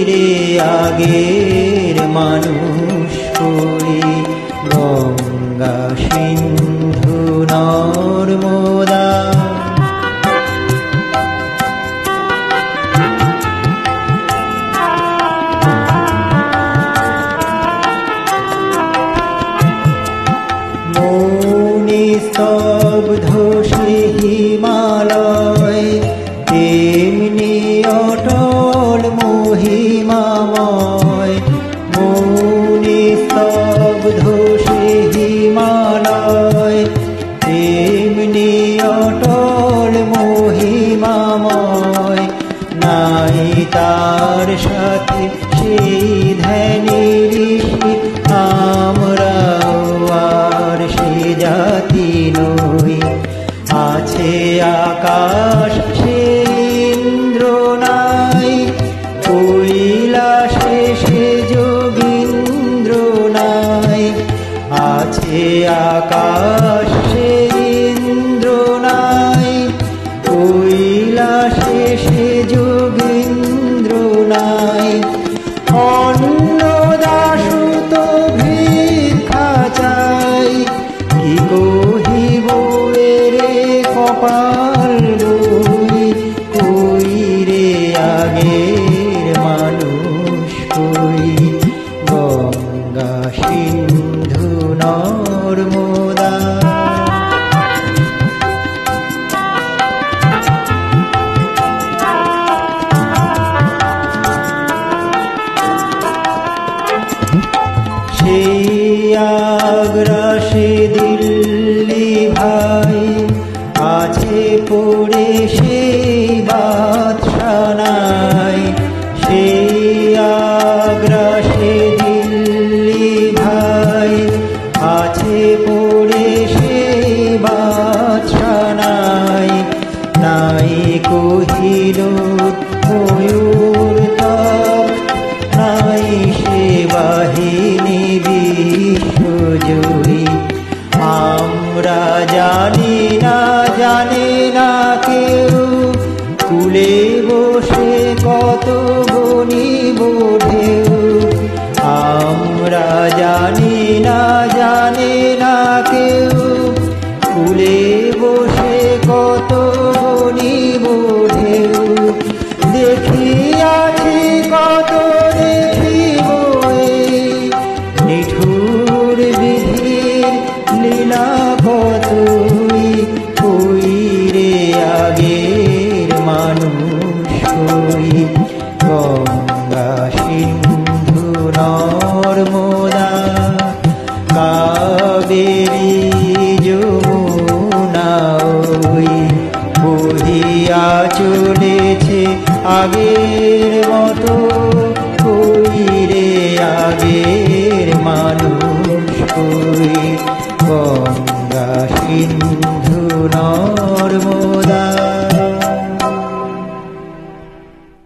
রে আগের মানুষ কই, গঙ্গা সিন্ধু নর্মদা। মৌনি স্তব্ধ সে হিমালয়, তেমনি অটল মহিমাময়। মৌনি স্তব্ধ সে হিমালয়, তেমনি অটল মহিমাময়। নাই তার সাথে সেই ধ্যানী ঋষি, আমরাও আর সে জাতি নই। আছে আকাশ সে ইন্দ্র নাই, কৈলাসে সে যোগীন্দ্র নাই। আছে আকাশ সে ইন্দ্র নাই, কৈলাসে সে যোগীন্দ্র নাই। অন্নদাসুত ভিক্ষা চাই, কি কহিব এরে কপাল বই। কই রে আগের মানুষ কই, গঙ্গা সিন্ধু নর্মদা। সেই আগ্রা সে দিল্লি ভাই, আছে পড়ে সেই বাদশানাই। সেই আগ্রা সে দিল্লি ভাই, আছে পড়ে সেই বাদশানাই। নাই কহিল ময়ূর তব, নাই সে বাহিনী বিশ্বজয়ী। আমরা জানি না, জানে না কেউ, কুলে বসে কত গনিব ঢেউ। আমরা জানি না, জানে না কেউ, কুলে বসে কত গনিব ঢেউ। দেখিয়াছি কত দেখিব এই, নিঠুর বিধির লীলা কতই। কই রে আগের মানুষ কই, গঙ্গা সিন্ধু নর্মদা। কাবেরী যমুনা ওই, বহিয়া চলেছে আগের মতো। কই রে আগের মানুষ কই, গঙ্গা সিন্ধু